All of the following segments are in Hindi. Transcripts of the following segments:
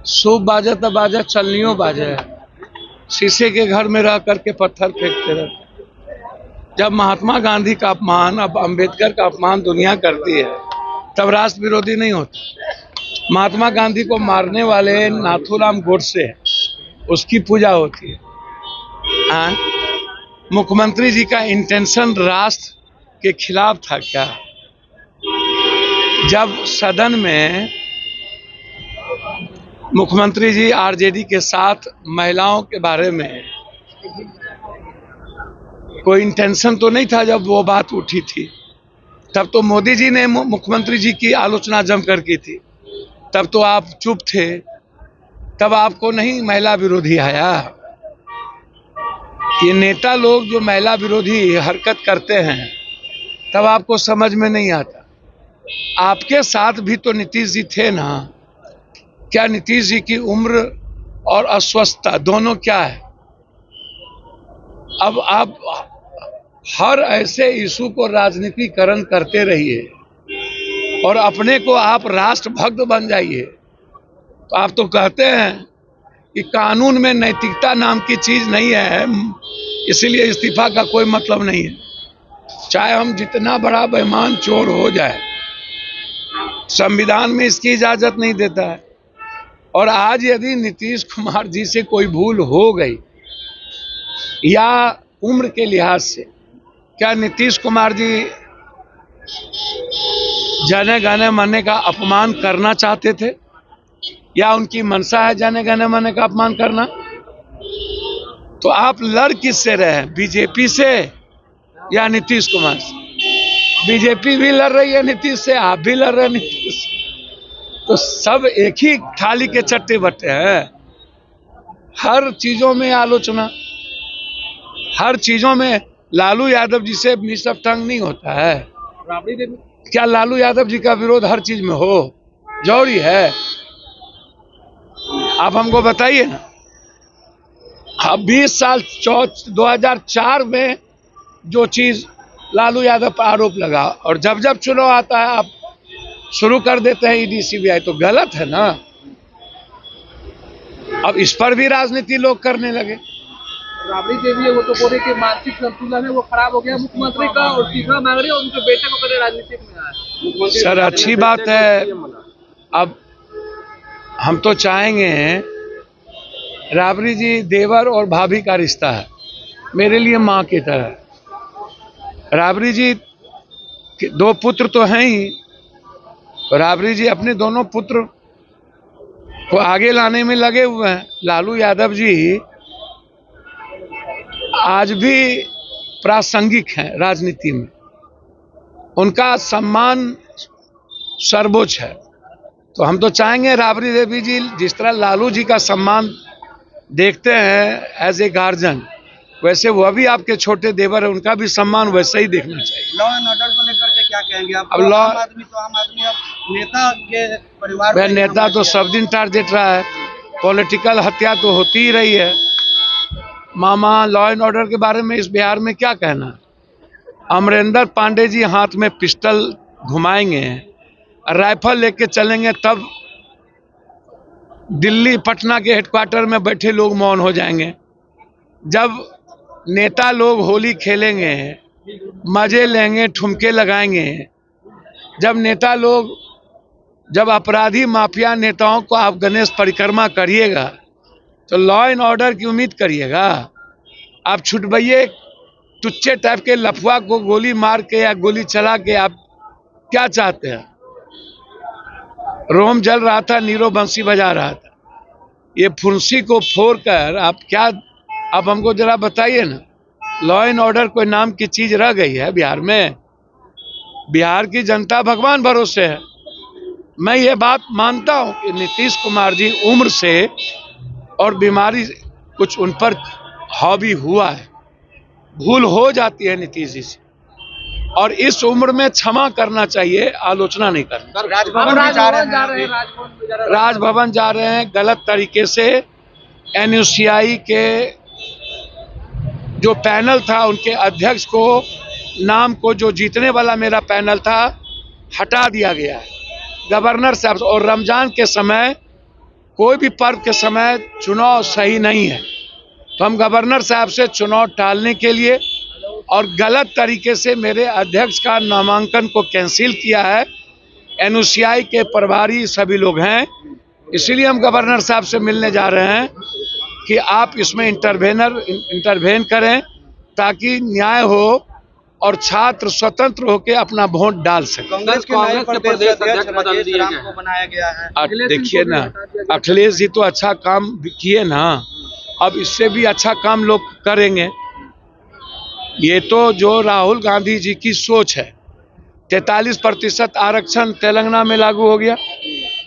सूप बाजा तब बाजा चलनियों बाजा है। शीशे के घर में रह करके पत्थर फेंकते रहते। जब महात्मा गांधी का अपमान, अब अंबेडकर का अपमान दुनिया करती है, तब राष्ट्र विरोधी नहीं होता। महात्मा गांधी को मारने वाले नाथूराम गोडसे, उसकी पूजा होती है। हाँ? मुख्यमंत्री जी का इंटेंशन राष्ट्र के खिलाफ था क्या? जब सदन में मुख्यमंत्री जी आरजेडी के साथ महिलाओं के बारे में कोई इंटेंशन तो नहीं था, जब वो बात उठी थी तब तो मोदी जी ने मुख्यमंत्री जी की आलोचना जमकर की थी, तब तो आप चुप थे, तब आपको नहीं महिला विरोधी आया। ये नेता लोग जो महिला विरोधी हरकत करते हैं तब आपको समझ में नहीं आता। आपके साथ भी तो नीतीश जी थे ना। क्या नीतीश जी की उम्र और अस्वस्थता दोनों क्या है? अब आप हर ऐसे इशू को राजनीतिकरण करते रहिए और अपने को आप राष्ट्रभक्त बन जाइए। तो आप तो कहते हैं कि कानून में नैतिकता नाम की चीज नहीं है, इसीलिए इस्तीफा का कोई मतलब नहीं है। चाहे हम जितना बड़ा बेईमान चोर हो जाए, संविधान में इसकी इजाजत नहीं देता है। और आज यदि नीतीश कुमार जी से कोई भूल हो गई या उम्र के लिहाज से, क्या नीतीश कुमार जी जन गण मन का अपमान करना चाहते थे या उनकी मंशा है जन गण मन का अपमान करना? तो आप लड़ किससे रहे, बीजेपी से या नीतीश कुमार से? बीजेपी भी लड़ रही है नीतीश से, आप भी लड़ रहे हैं नीतीश से, तो सब एक ही थाली के चट्टे बट्टे हैं। हर चीजों में आलोचना, हर चीजों में लालू यादव जी से मिसअप टंग नहीं होता है। क्या लालू यादव जी का विरोध हर चीज में हो जरूरी है? आप हमको बताइए ना। अब 20 साल 2004 में जो चीज लालू यादव पर आरोप लगा और जब जब चुनाव आता है आप शुरू कर देते हैं ईडी सीबीआई, तो गलत है ना। अब इस पर भी राजनीति लोग करने लगे। राबड़ी देवी है, वो तो बोले कि मानसिक संतुलन है वो खराब हो गया मुख्यमंत्री का, और इस्तीफा मांग रही है और उनके बेटे को कड़े राजनीतिक में आया। सर अच्छी बात है। अब हम तो चाहेंगे, राबड़ी जी देवर और भाभी का रिश्ता है, मेरे लिए माँ की तरह। राबड़ी जी के 2 पुत्र तो हैं ही, राबड़ी जी अपने दोनों पुत्र को आगे लाने में लगे हुए हैं। लालू यादव जी आज भी प्रासंगिक हैं राजनीति में, उनका सम्मान सर्वोच्च है। तो हम तो चाहेंगे राबड़ी देवी जी जिस तरह लालू जी का सम्मान देखते हैं एज ए गार्जियन, वैसे वह भी आपके छोटे देवर है, उनका भी सम्मान वैसे ही देखना चाहिए। लॉ एंड ऑर्डर को लेकर के क्या कहेंगे आप? अब लॉ, आम आदमी अब नेता के परिवार, वह नेता तो सब दिन टारगेट रहा है। पॉलिटिकल हत्या तो होती ही रही है। मामा लॉ एंड ऑर्डर के बारे में इस बिहार में क्या कहना है? अमरिंदर पांडे जी हाथ में पिस्टल घुमाएंगे, राइफल लेके चलेंगे, तब दिल्ली पटना के हेडक्वार्टर में बैठे लोग मौन हो जाएंगे। जब नेता लोग होली खेलेंगे, मजे लेंगे, ठुमके लगाएंगे, जब नेता लोग, जब अपराधी माफिया नेताओं को आप गणेश परिक्रमा करिएगा तो लॉ एंड ऑर्डर की उम्मीद करिएगा? आप छुटबइये टुच्चे टाइप के लफुआ को गोली मार के या गोली चला के आप क्या चाहते हैं? रोम जल रहा था, नीरो बंसी बजा रहा था, ये फुंसी को फोड़कर आप क्या? आप हमको जरा बताइए ना। लॉ एंड ऑर्डर कोई नाम की चीज रह गई है बिहार में? बिहार की जनता भगवान भरोसे है। मैं ये बात मानता हूं कि नीतीश कुमार जी उम्र से और बीमारी कुछ उन पर हावी हुआ है, भूल हो जाती है नीतीश जी से, और इस उम्र में क्षमा करना चाहिए, आलोचना नहीं करना। राजभवन जा रहे हैं गलत तरीके से। एनयूसीआई के जो पैनल था उनके अध्यक्ष को, नाम को, जो जीतने वाला मेरा पैनल था, हटा दिया गया है गवर्नर साहब। और रमजान के समय कोई भी पर्व के समय चुनाव सही नहीं है। तो हम गवर्नर साहब से चुनाव टालने के लिए और गलत तरीके से मेरे अध्यक्ष का नामांकन को कैंसिल किया है। एनयूसीआई के प्रभारी सभी लोग हैं, इसीलिए हम गवर्नर साहब से मिलने जा रहे हैं कि आप इसमें इंटरवेन करें ताकि न्याय हो और छात्र स्वतंत्र होकर अपना वोट डाल सकें। कांग्रेस के प्रदेश अध्यक्ष बदल दिए गए हैं। बनाया गया है। देखिए ना, अखिलेश जी तो अच्छा काम किए ना, अब इससे भी अच्छा काम लोग करेंगे। ये तो जो राहुल गांधी जी की सोच है, 43% आरक्षण तेलंगाना में लागू हो गया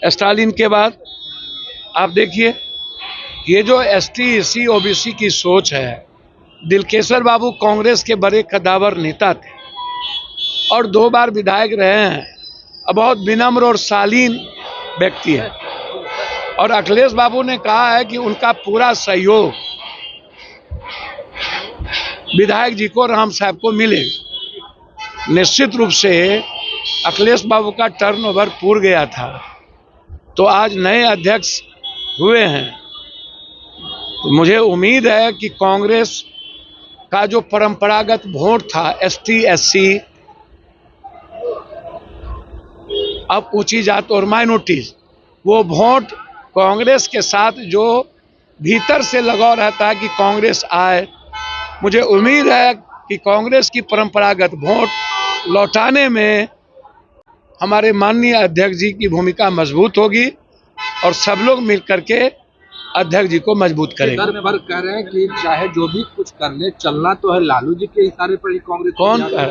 स्टालिन के बाद। आप देखिए, ये जो एसटी एससी ओबीसी की सोच है, दिलकेश्वर बाबू कांग्रेस के बड़े कदावर नेता थे और 2 बार विधायक रहे हैं, बहुत विनम्र और शालीन व्यक्ति है। और अखिलेश बाबू ने कहा है कि उनका पूरा सहयोग विधायक जी को, राम साहब को मिलेगा। निश्चित रूप से अखिलेश बाबू का टर्नओवर पूर गया था, तो आज नए अध्यक्ष हुए हैं, तो मुझे उम्मीद है कि कांग्रेस का जो परंपरागत वोट था एसटी एससी, अब ऊंची जात और माइनॉरिटीज, वो वोट कांग्रेस के साथ जो भीतर से लगाव रहता है कि कांग्रेस आए, मुझे उम्मीद है कि कांग्रेस की परंपरागत वोट लौटाने में हमारे माननीय अध्यक्ष जी की भूमिका मजबूत होगी और सब लोग मिलकर के अध्यक्ष जी को मजबूत करेंगे। दर पर कह रहे हैं कि चाहे जो भी कुछ कर ले, चलना तो है लालू जी के इशारे पर ही कांग्रेस। कौन कर?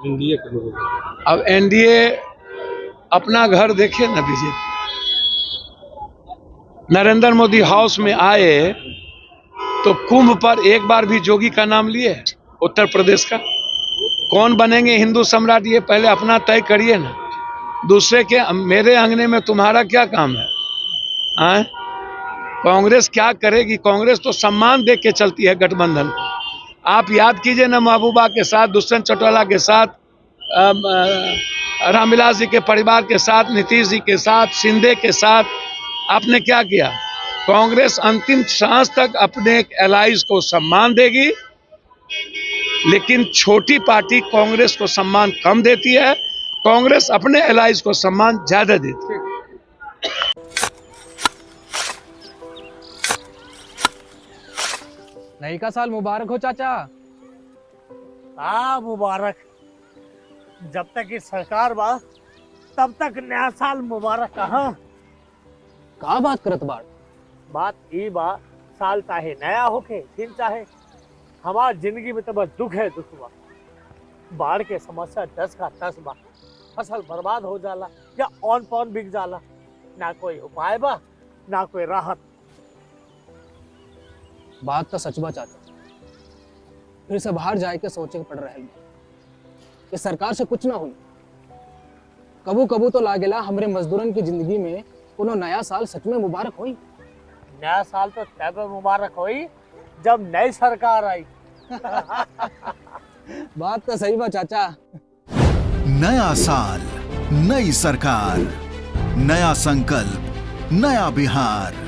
एनडीए के लोग। अब एनडीए अपना घर देखे ना। बीजेपी नरेंद्र मोदी हाउस में आए तो कुंभ पर एक बार भी जोगी का नाम लिए? उत्तर प्रदेश का कौन बनेंगे हिंदू सम्राट, ये पहले अपना तय करिए ना। दूसरे के मेरे अंगने में तुम्हारा क्या काम है? आए? कांग्रेस क्या करेगी? कांग्रेस तो सम्मान दे के चलती है गठबंधन को। आप याद कीजिए ना, महबूबा के साथ, दुष्यंत चौटाला के साथ, रामविलास जी के परिवार के साथ, नीतीश जी के साथ, शिंदे के साथ आपने क्या किया? कांग्रेस अंतिम सांस तक अपने एलाइज को सम्मान देगी, लेकिन छोटी पार्टी कांग्रेस को सम्मान कम देती है, कांग्रेस अपने एलाइज को सम्मान ज्यादा देती है। नई का साल मुबारक हो चाचा। हाँ मुबारक। जब तक ये सरकार बा तब तक नया साल मुबारक कहाँ। का बात करत बाड़? बात ई बा, साल चाहे नया होके फिर चाहे हमार जिंदगी में तो बस दुख है, दुख बा। बाढ़ के समस्या 10 का 10 बा। फसल बर्बाद हो जाला या ऑन पॉन बिक जाला, ना कोई उपाय बा ना कोई राहत। बात तो सच बा चाचा, फिर से बाहर जाए के सोचे के पड़ रहे कि सरकार से कुछ ना हुई। कबू कबू तो लागेला हमरे मजदूरन की जिंदगी में कोनो नया साल सच में मुबारक हुई। नया साल तो तब मुबारक हुई जब नई सरकार आई। बात तो सही बा चाचा। नया साल, नई सरकार, नया संकल्प, नया बिहार।